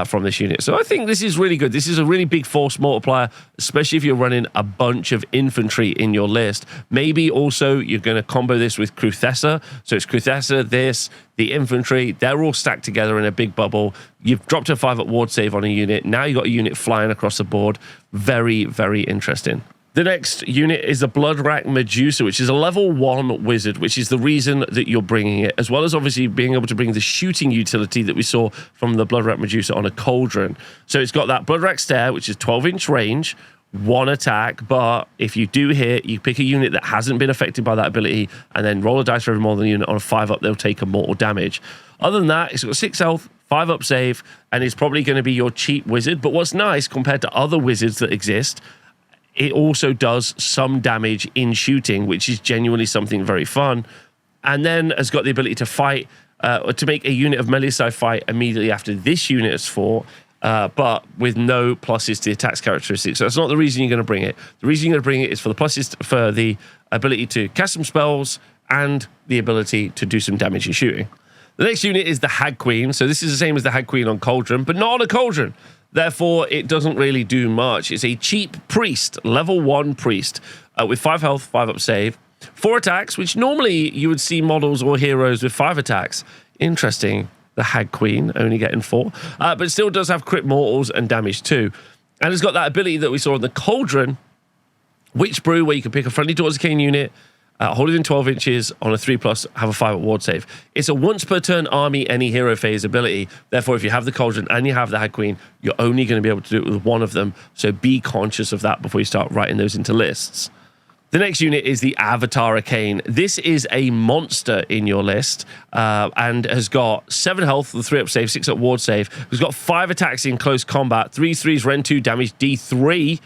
from this unit. So I think this is really good. This is a really big force multiplier, especially if you're running a bunch of infantry in your list. Maybe also you're going to combo this with Cruthessa. So it's Cruthessa, the infantry, they're all stacked together in a big bubble. You've dropped a 5+ ward save on a unit. Now you've got a unit flying across the board. Very, very interesting. The next unit is the Bloodrack Medusa, which is a level 1 wizard, which is the reason that you're bringing it, as well as obviously being able to bring the shooting utility that we saw from the Bloodrack Medusa on a Cauldron. So it's got that Bloodrack Stare, which is 12-inch range, 1 attack, but if you do hit, you pick a unit that hasn't been affected by that ability, and then roll a dice for every more than unit on a 5+, they'll take a mortal damage. Other than that, it's got 6 health, 5+ save, and it's probably going to be your cheap wizard. But what's nice, compared to other wizards that exist, it also does some damage in shooting, which is genuinely something very fun. And then has got the ability to fight, to make a unit of Melisai fight immediately after this unit is fought, but with no pluses to the attacks characteristics. So that's not the reason you're going to bring it. The reason you're going to bring it is for the pluses, for the ability to cast some spells and the ability to do some damage in shooting. The next unit is the Hag Queen. So this is the same as the Hag Queen on Cauldron, but not on a Cauldron. Therefore, it doesn't really do much. It's a cheap priest, level 1 priest, with 5 health, 5+ save, 4 attacks, which normally you would see models or heroes with 5 attacks. Interesting, the Hag Queen only getting 4, but it still does have crit mortals and damage too. And it's got that ability that we saw in the Cauldron, Witch Brew, where you can pick a friendly Daughters of Khaine unit, hold it in 12 inches on a 3+, have a 5 at ward save. It's a once per turn army, any hero phase ability. Therefore, if you have the Cauldron and you have the Hag Queen, you're only going to be able to do it with one of them. So be conscious of that before you start writing those into lists. The next unit is the Avatar of Khaine. This is a monster in your list and has got 7 health, the 3 up save, 6 up ward save. It's got 5 attacks in close combat, 3 3s, Ren 2, damage D3.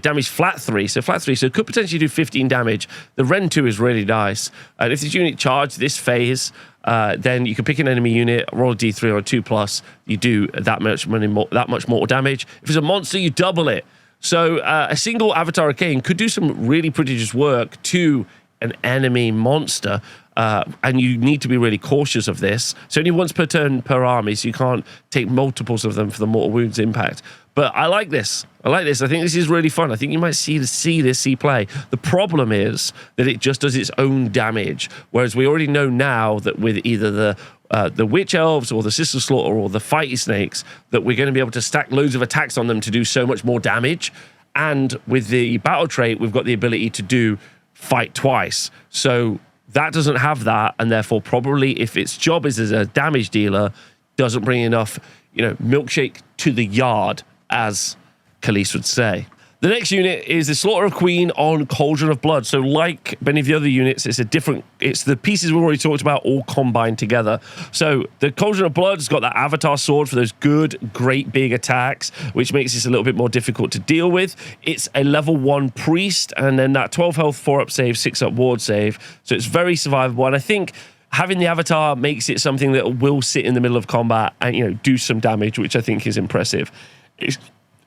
Damage flat 3, so flat 3, so it could potentially do 15 damage. The Ren 2 is really nice. And if this unit charged this phase, then you can pick an enemy unit, roll a D3 or a 2+, you do that much mortal damage. If it's a monster, you double it. So a single Avatar of Khaine could do some really prodigious work to an enemy monster, and you need to be really cautious of this. So only once per turn per army, so you can't take multiples of them for the mortal wounds impact. But I like this. I think this is really fun. I think you might see this play. The problem is that it just does its own damage, whereas we already know now that with either the Witch Elves or the Sister Slaughter or the Fighty Snakes, that we're going to be able to stack loads of attacks on them to do so much more damage. And with the battle trait, we've got the ability to do fight twice. So that doesn't have that, and therefore probably if its job is as a damage dealer, doesn't bring enough, milkshake to the yard, as Khalees would say. The next unit is the Slaughter of Queen on Cauldron of Blood. So like many of the other units, it's the pieces we've already talked about all combined together. So the Cauldron of Blood's got that Avatar sword for those good, great big attacks, which makes this a little bit more difficult to deal with. It's a level 1 priest, and then that 12 health, 4 up save, 6 up ward save. So it's very survivable, and I think having the Avatar makes it something that will sit in the middle of combat and do some damage, which I think is impressive.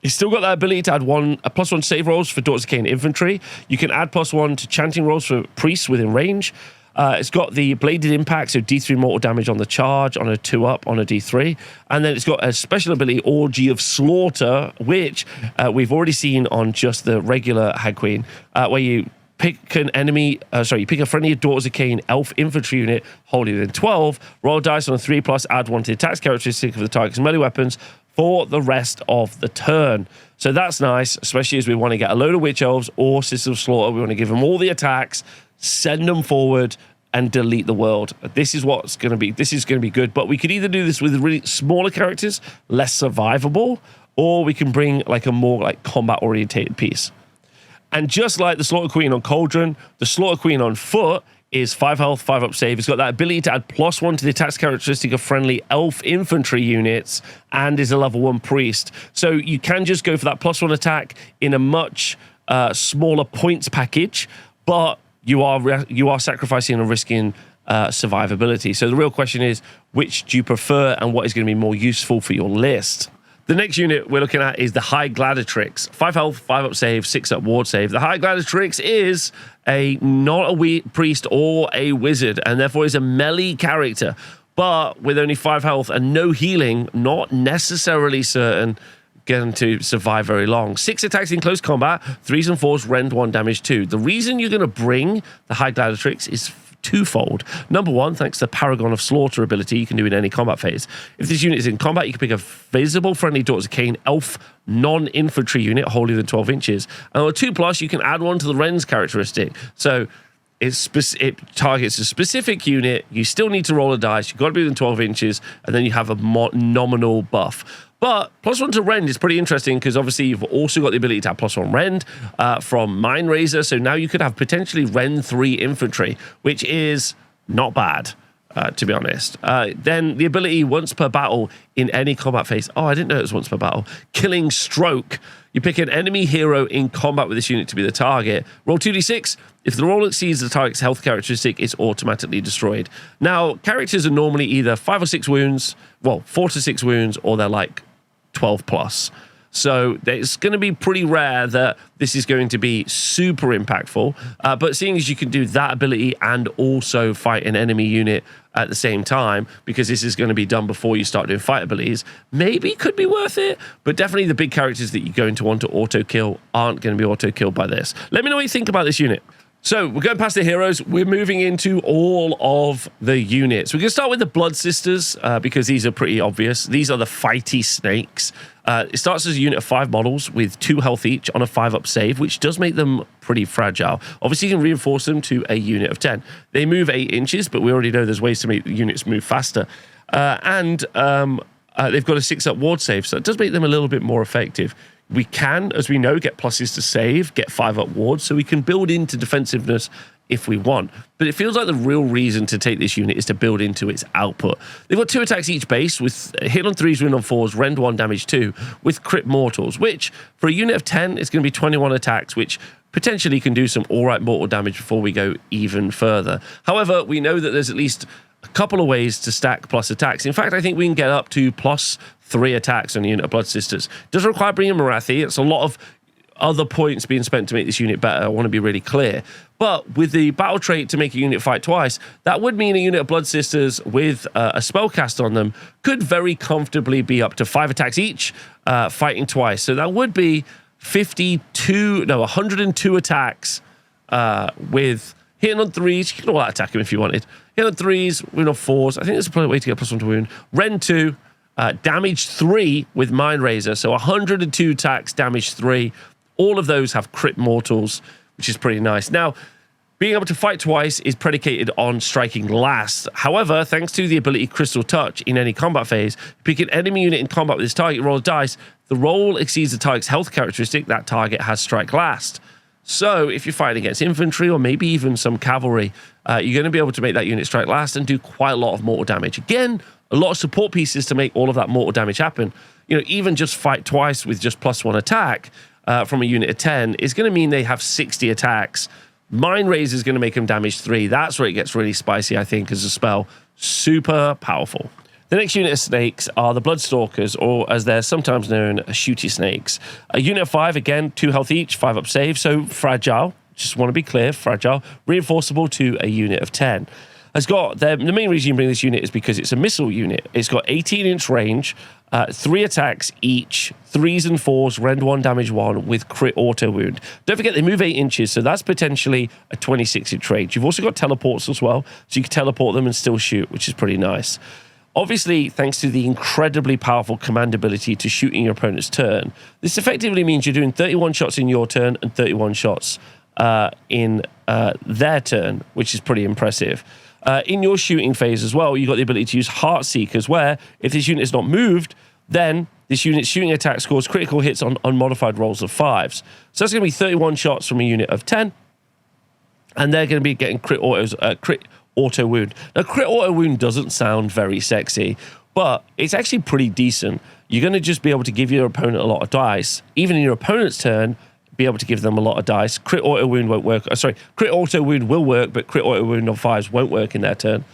It's still got that ability to add a +1 save rolls for Daughters of Khaine infantry. You can add +1 to chanting rolls for priests within range. It's got the bladed impact, so D3 mortal damage on the charge, on a 2 up, on a D3. And then it's got a special ability, Orgy of Slaughter, which we've already seen on just the regular Hag Queen, where you pick an enemy, you pick a friendly Daughters of Khaine elf infantry unit, hold it in 12, roll dice on a 3+, add 1 to the attacks characteristic of the target's melee weapons for the rest of the turn. So that's nice, especially as we want to get a load of Witch Elves or Sisters of Slaughter. We want to give them all the attacks, send them forward, and delete the world. This is going to be good, but we could either do this with really smaller characters, less survivable, or we can bring like a more like combat-orientated piece. And just like the Slaughter Queen on Cauldron, the Slaughter Queen on foot is 5 health, 5 up save. It's got that ability to add +1 to the attacks characteristic of friendly elf infantry units, and is a level 1 priest. So you can just go for that +1 attack in a much smaller points package, but you are sacrificing and risking survivability. So the real question is, which do you prefer, and what is going to be more useful for your list? The next unit we're looking at is the High Gladiatrix. 5 health, 5 up save, 6 up ward save. The High Gladiatrix is not a priest or a wizard, and therefore is a melee character. But with only 5 health and no healing, not necessarily certain going to survive very long. 6 attacks in close combat, 3s and 4s, rend 1, damage 2. The reason you're going to bring the High Gladiatrix is twofold. Number one, thanks to the Paragon of Slaughter ability you can do in any combat phase. If this unit is in combat, you can pick a visible friendly Daughters of Khaine elf non-infantry unit holding than 12 inches. And on a 2+, you can add 1 to the Ren's characteristic. So it targets a specific unit. You still need to roll a dice. You've got to be within 12 inches, and then you have a nominal buff. But +1 to rend is pretty interesting because obviously you've also got the ability to have +1 rend from Mind Razor. So now you could have potentially rend 3 infantry, which is not bad, to be honest. Then the ability once per battle in any combat phase. Oh, I didn't know it was once per battle. Killing Stroke. You pick an enemy hero in combat with this unit to be the target. Roll 2d6. If the roll exceeds the target's health characteristic, it's automatically destroyed. Now, characters are normally either 5 or 6 wounds, well, 4 to 6 wounds, or they're like 12+. So it's going to be pretty rare that this is going to be super impactful. But seeing as you can do that ability and also fight an enemy unit at the same time, because this is going to be done before you start doing fight abilities, maybe could be worth it. But definitely the big characters that you're going to want to auto-kill aren't going to be auto-killed by this. Let me know what you think about this unit. So we're going past the heroes. We're moving into all of the units. We're going to start with the Blood Sisters because these are pretty obvious. These are the fighty snakes. It starts as a unit of 5 models with 2 health each on a 5-up save, which does make them pretty fragile. Obviously, you can reinforce them to a unit of 10. They move 8 inches, but we already know there's ways to make the units move faster. They've got a 6-up ward save, so it does make them a little bit more effective. We can, as we know, get pluses to save, get 5-up wards, so we can build into defensiveness if we want. But it feels like the real reason to take this unit is to build into its output. They've got 2 attacks each base, with hit on 3s, win on 4s, rend 1, damage 2, with crit mortals, which for a unit of 10 is going to be 21 attacks, which potentially can do some alright mortal damage before we go even further. However, we know that there's at least a couple of ways to stack plus attacks. In fact, I think we can get up to plus 3 attacks on a unit of Blood Sisters. Doesn't require bringing Marathi. It's a lot of other points being spent to make this unit better. I want to be really clear. But with the battle trait to make a unit fight twice, that would mean a unit of Blood Sisters with a spellcast on them could very comfortably be up to 5 attacks each, fighting twice. So that would be 102 attacks with hitting on 3s. You can all attack him if you wanted. Hit on 3s, win on 4s. I think there's a way to get +1 to wound. Rend 2, damage 3 with Mind Razor. So 102 attacks, damage 3. All of those have crit mortals, which is pretty nice. Now, being able to fight twice is predicated on striking last. However, thanks to the ability Crystal Touch in any combat phase, pick an enemy unit in combat with this target, roll a dice. The roll exceeds the target's health characteristic. That target has strike last. So if you're fighting against infantry or maybe even some cavalry, you're going to be able to make that unit strike last and do quite a lot of mortal damage. Again, a lot of support pieces to make all of that mortal damage happen. You know, even just fight twice with just +1 attack from a unit of 10 is going to mean they have 60 attacks. Mind Razor is going to make them damage 3. That's where it gets really spicy, I think, as a spell. Super powerful. The next unit of snakes are the Bloodstalkers, or as they're sometimes known, shooty snakes. A unit of 5, again, 2 health each, 5-up save, so fragile. Just want to be clear, fragile. Reinforceable to a unit of 10. Has got the main reason you bring this unit is because it's a missile unit. It's got 18-inch range, 3 attacks each, 3s and 4s, rend 1, damage 1 with crit auto wound. Don't forget they move 8 inches, so that's potentially a 26-inch range. You've also got teleports as well, so you can teleport them and still shoot, which is pretty nice. Obviously, thanks to the incredibly powerful command ability to shoot in your opponent's turn, this effectively means you're doing 31 shots in your turn and 31 shots in their turn, which is pretty impressive. In your shooting phase as well, you've got the ability to use Heart Seekers, where if this unit is not moved, then this unit's shooting attack scores critical hits on unmodified rolls of 5s. So that's going to be 31 shots from a unit of 10, and they're going to be getting crit auto wound. Now, crit auto wound doesn't sound very sexy, but it's actually pretty decent. You're going to just be able to give your opponent a lot of dice, even in your opponent's turn, be able to give them a lot of dice. Crit auto wound won't work. Crit auto wound will work, but crit auto wound on 5s won't work in their turn.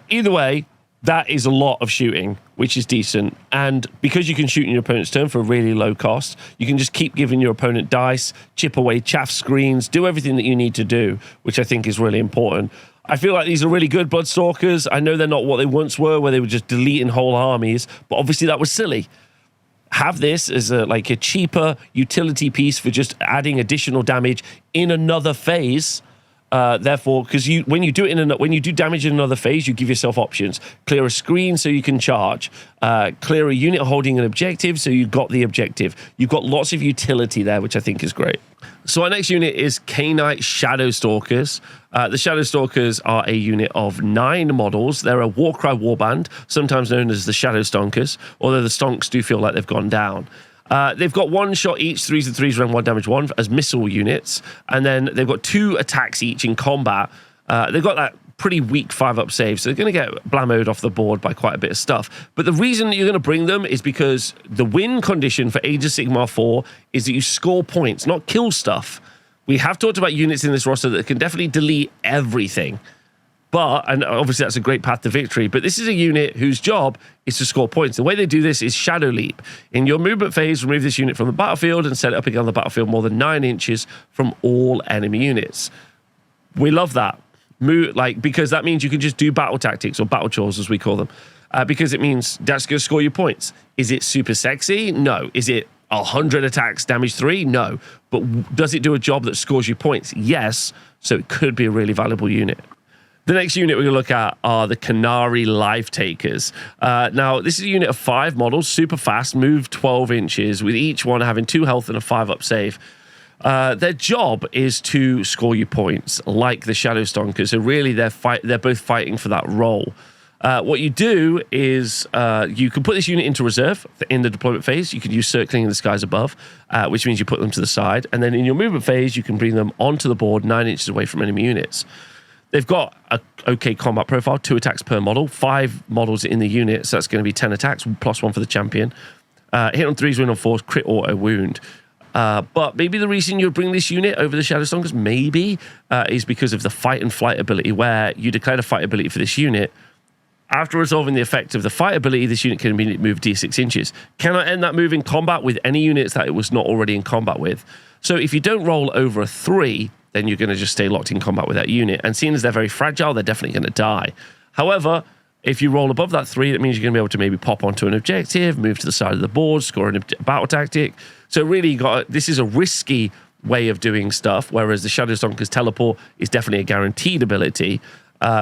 Either way, that is a lot of shooting, which is decent. And because you can shoot in your opponent's turn for a really low cost, you can just keep giving your opponent dice, chip away chaff screens, do everything that you need to do, which I think is really important. I feel like these are really good Bloodstalkers. I know they're not what they once were, where they were just deleting whole armies, but obviously that was silly. Have this as a cheaper utility piece for just adding additional damage in another phase. Therefore, because when you do damage in another phase, you give yourself options. Clear a screen so you can charge. Clear a unit holding an objective so you've got the objective. You've got lots of utility there, which I think is great. So our next unit is Khaine Shadow Stalkers. The Shadow Stalkers are a unit of 9 models. They're a Warcry warband, sometimes known as the Shadow Stonkers, although the Stonks do feel like they've gone down. They've got 1 shot each, 3s and 3s, rend 1, damage 1 as missile units, and then they've got 2 attacks each in combat. They've got that pretty weak 5-up save, so they're going to get blammoed off the board by quite a bit of stuff. But the reason that you're going to bring them is because the win condition for Age of Sigmar 4 is that you score points, not kill stuff. We have talked about units in this roster that can definitely delete everything. And obviously that's a great path to victory, but this is a unit whose job is to score points. The way they do this is Shadow Leap. In your movement phase, remove this unit from the battlefield and set it up again on the battlefield more than 9 inches from all enemy units. We love that. Because that means you can just do battle tactics, or battle chores as we call them, because it means that's going to score you points. Is it super sexy? No. Is it 100 attacks, damage 3? No. But does it do a job that scores you points? Yes. So it could be a really valuable unit. The next unit we're going to look at are the Khaine Life Takers. Now, this is a unit of 5 models, super fast, move 12 inches, with each one having 2 health and a 5-up save. Their job is to score you points, like the Shadow Stonkers. So really, they're both fighting for that role. What you do is you can put this unit into reserve in the deployment phase. You can use circling in the skies above, which means you put them to the side. And then in your movement phase, you can bring them onto the board 9 inches away from enemy units. They've got a okay combat profile, 2 attacks per model, 5 models in the unit, so that's going to be 10 attacks, plus 1 for the champion. Hit on 3s, win on 4s, crit auto wound. But maybe the reason you bring this unit over the Shadow Stonkers, maybe, is because of the fight and flight ability, where you declare a fight ability for this unit. After resolving the effect of the fight ability, this unit can immediately move d6 inches. Cannot end that move in combat with any units that it was not already in combat with. So if you don't roll over a 3, then you're going to just stay locked in combat with that unit. And seeing as they're very fragile, they're definitely going to die. However, if you roll above that 3, that means you're going to be able to maybe pop onto an objective, move to the side of the board, score a battle tactic. So really, this is a risky way of doing stuff, whereas the Shadow Stonker's teleport is definitely a guaranteed ability.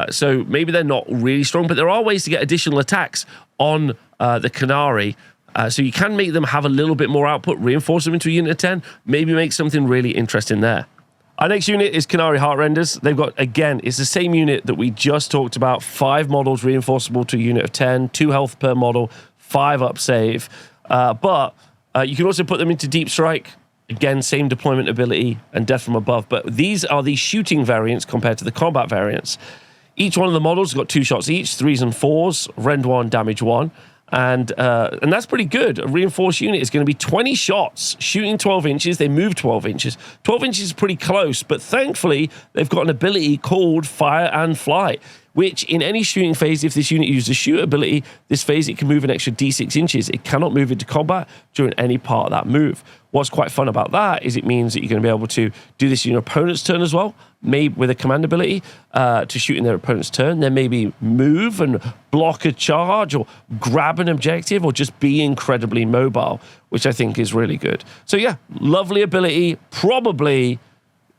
So maybe they're not really strong, but there are ways to get additional attacks on the Khaine. So you can make them have a little bit more output, reinforce them into a unit of 10, maybe make something really interesting there. Our next unit is Khaine Heartrenders. They've got, again, it's the same unit that we just talked about. 5 models reinforceable to a unit of 10, 2 health per model, 5-up save. But you can also put them into Deep Strike. Again, same deployment ability and death from above. But these are the shooting variants compared to the combat variants. Each one of the models has got 2 shots each, 3s and 4s, rend 1, damage 1. And that's pretty good. A reinforced unit is going to be 20 shots, shooting 12 inches. They move 12 inches. 12 inches is pretty close, but thankfully, they've got an ability called Fire and Flight, which in any shooting phase, if this unit uses a shoot ability, this phase, it can move an extra d6 inches. It cannot move into combat during any part of that move. What's quite fun about that is it means that you're going to be able to do this in your opponent's turn as well, maybe with a command ability to shoot in their opponent's turn, then maybe move and block a charge or grab an objective or just be incredibly mobile, which I think is really good. So yeah, lovely ability. Probably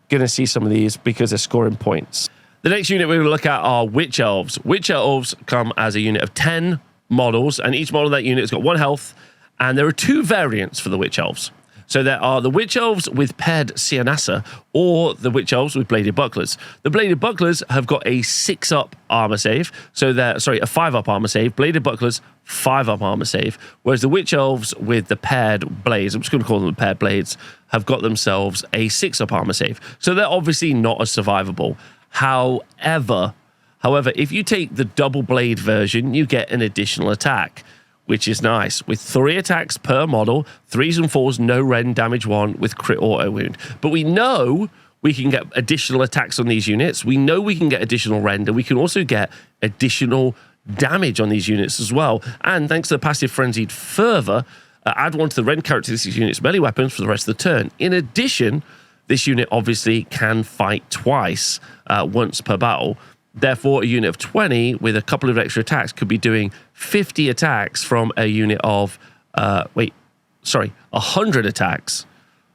going to see some of these because they're scoring points. The next unit we're going to look at are Witch Elves. Witch Elves come as a unit of 10 models, and each model of that unit has got 1 health, and there are 2 variants for the Witch Elves. So there are the Witch Elves with paired Sianasa, or the Witch Elves with Bladed Bucklers. The Bladed Bucklers have got a 6-up armor save, so they're, sorry, a 5-up armor save. Bladed Bucklers, 5-up armor save, whereas the Witch Elves with the paired blades, I'm just going to call them the paired blades, have got themselves a 6-up armor save. So they're obviously not as survivable. However, if you take the double blade version, you get an additional attack, which is nice, with 3 attacks per model, 3s and 4s, no rend, damage 1, with crit auto wound. But we know we can get additional attacks on these units. We know we can get additional rend, and we can also get additional damage on these units as well. And thanks to the passive Frenzied Fervor, add 1 to the rend characteristics unit's melee weapons for the rest of the turn. In addition, this unit obviously can fight twice, once per battle. Therefore, a unit of 20 with a couple of extra attacks could be doing 50 attacks from a unit of, 100 attacks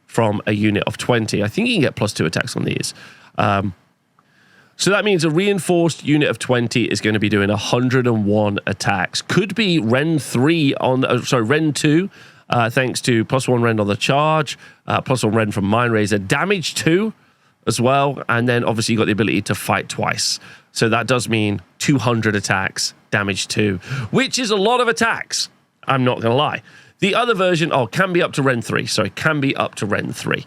from a unit of 20. I think you can get +2 attacks on these. So that means a reinforced unit of 20 is going to be doing 101 attacks. Could be Rend 3 on, Rend 2, thanks to +1 rend on the charge, +1 rend from Mind Razor, damage 2 as well, and then obviously you've got the ability to fight twice. So that does mean 200 attacks, damage 2, which is a lot of attacks. I'm not going to lie. The other version, can be up to Rend 3. Sorry, can be up to Rend 3.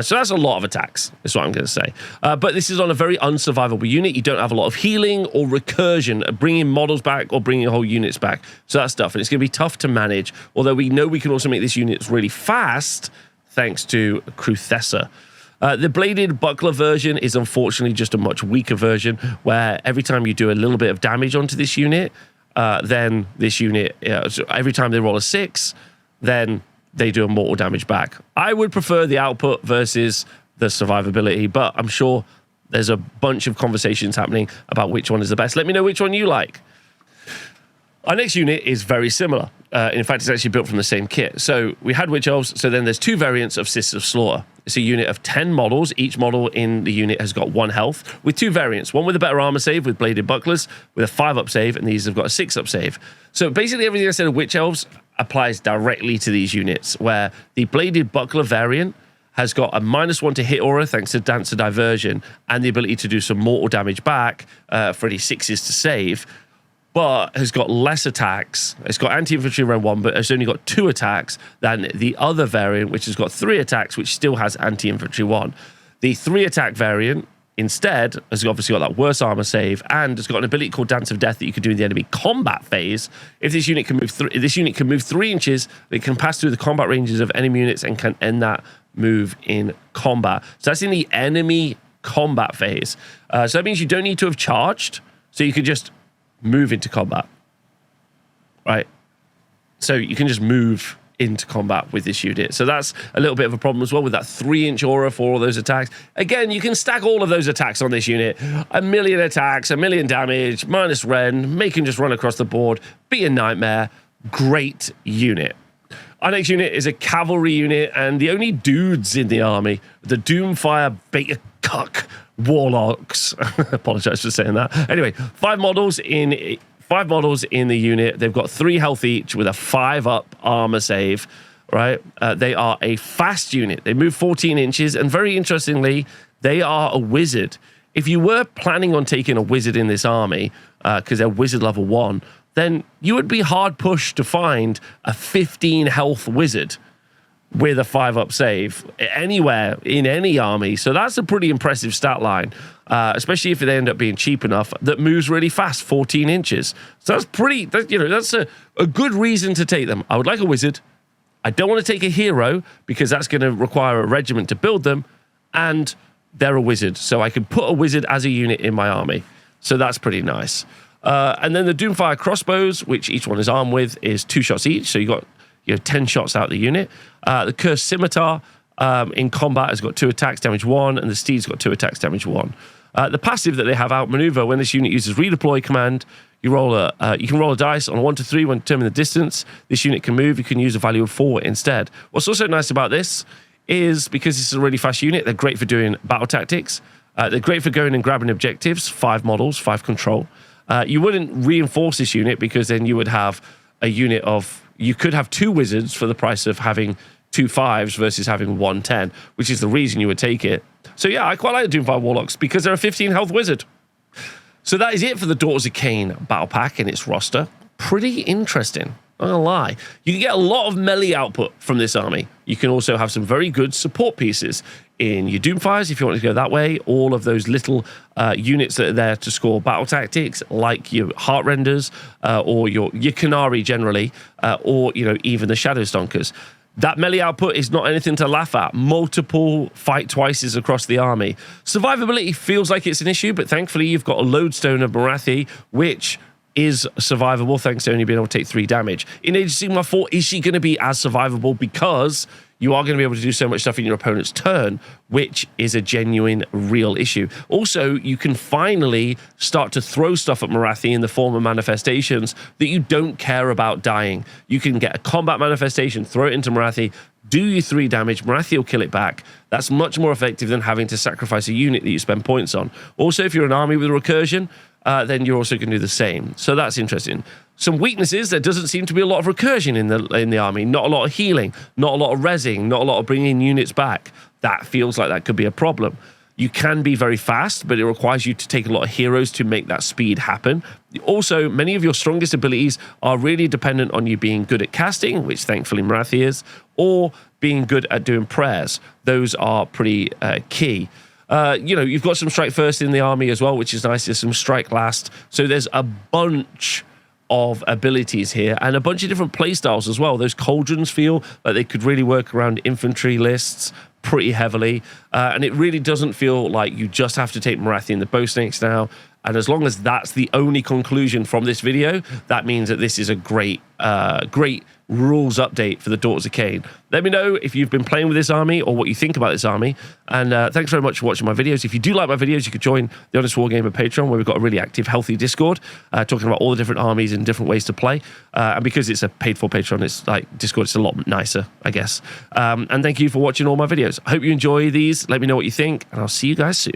So that's a lot of attacks, is what I'm going to say. But this is on a very unsurvivable unit. You don't have a lot of healing or recursion, bringing models back or bringing whole units back. So that's tough, and it's going to be tough to manage, although we know we can also make this unit really fast thanks to Cruthessa. The Bladed Buckler version is unfortunately just a much weaker version, where every time you do a little bit of damage onto this unit, then this unit, so every time they roll a 6, then they do a mortal damage back. I would prefer the output versus the survivability, but I'm sure there's a bunch of conversations happening about which one is the best. Let me know which one you like. Our next unit is very similar. In fact, it's actually built from the same kit. So we had Witch Elves. So then there's 2 variants of Sisters of Slaughter. It's a unit of 10 models. Each model in the unit has got 1 health with 2 variants. One with a better armor save with bladed bucklers with a 5-up save, and these have got a 6-up save. So basically everything I said of Witch Elves applies directly to these units, where the bladed buckler variant has got a -1 to hit aura thanks to Dancer Diversion and the ability to do some mortal damage back for any 6s to save, but has got less attacks. It's got anti-infantry round 1, but it's only got 2 attacks than the other variant, which has got 3 attacks, which still has anti-infantry 1. The 3-attack variant instead has obviously got that worse armor save, and it's got an ability called Dance of Death that you can do in the enemy combat phase. If this unit can move 3 inches, it can pass through the combat ranges of enemy units and can end that move in combat. So that's in the enemy combat phase. So that means you don't need to have charged, so you can just move into combat, right? So you can just move into combat with this unit. So that's a little bit of a problem as well with that 3-inch aura for all those attacks. Again, you can stack all of those attacks on this unit. 1 million attacks, 1 million damage, minus Ren, make him just run across the board, be a nightmare. Great unit. Our next unit is a cavalry unit, and the only dudes in the army, the Doomfire Beta Cuck Warlocks. Apologize for saying that. Anyway, 5 models in the unit. They've got 3 health each with a 5-up armor save, right? They are a fast unit. They move 14 inches, and very interestingly, they are a wizard. If you were planning on taking a wizard in this army, because they're wizard level 1, then you would be hard pushed to find a 15 health wizard with a 5-up save anywhere in any army. So that's a pretty impressive stat line, especially if they end up being cheap enough that moves really fast, 14 inches. So that's a good reason to take them. I would like a wizard. I don't want to take a hero because that's going to require a regiment to build them, and they're a wizard. So I can put a wizard as a unit in my army. So that's pretty nice. And then the Doomfire crossbows, which each one is armed with, is 2 shots each. So you got 10 shots out of the unit. The Cursed Scimitar in combat has got 2 attacks, damage 1, and the Steed's got 2 attacks, damage 1. The passive that they have, Outmaneuver, when this unit uses redeploy command, you can roll a dice on a 1 to 3 when determining the distance this unit can move. You can use a value of 4 instead. What's also nice about this is because this is a really fast unit, they're great for doing battle tactics. They're great for going and grabbing objectives, 5 models, 5 control. You wouldn't reinforce this unit because then you would have a unit of... You could have 2 wizards for the price of having 2 5s versus having 1 10, which is the reason you would take it. So yeah, I quite like the Doomfire Warlocks because they're a 15 health wizard. So that is it for the Daughters of Khaine battle pack and its roster. Pretty interesting, not gonna lie. You can get a lot of melee output from this army. You can also have some very good support pieces in your Doomfires if you want to go that way. All of those little units that are there to score battle tactics, like your Heartrenders or your Canary generally, or even the Shadow Stonkers. That melee output is not anything to laugh at. Multiple fight twices across the army. Survivability feels like it's an issue, but thankfully you've got a Lodestone of Morathi, which is survivable thanks to only being able to take 3 damage. In Age of Sigmar 4, is she going to be as survivable because you are going to be able to do so much stuff in your opponent's turn, which is a genuine, real issue. Also, you can finally start to throw stuff at Morathi in the form of manifestations that you don't care about dying. You can get a combat manifestation, throw it into Morathi, do you 3 damage, Morathi will kill it back. That's much more effective than having to sacrifice a unit that you spend points on. Also, if you're an army with a recursion, then you're also going to do the same. So that's interesting. Some weaknesses, there doesn't seem to be a lot of recursion in the army. Not a lot of healing, not a lot of rezzing, not a lot of bringing units back. That feels like that could be a problem. You can be very fast, but it requires you to take a lot of heroes to make that speed happen. Also, many of your strongest abilities are really dependent on you being good at casting, which thankfully Morathi is, or being good at doing prayers. Those are pretty key. You've got some strike first in the army as well, which is nice. There's some strike last. So there's a bunch of abilities here and a bunch of different playstyles as well. Those cauldrons feel like they could really work around infantry lists pretty heavily. And it really doesn't feel like you just have to take Morathi and the bow snakes now. And as long as that's the only conclusion from this video, that means that this is a great rules update for the Daughters of Khaine. Let me know if you've been playing with this army or what you think about this army. And thanks very much for watching my videos. If you do like my videos, you could join the Honest Wargamer Patreon, where we've got a really active, healthy Discord, talking about all the different armies and different ways to play. And because it's a paid-for Patreon, it's like Discord, it's a lot nicer, I guess. And thank you for watching all my videos. I hope you enjoy these. Let me know what you think, and I'll see you guys soon.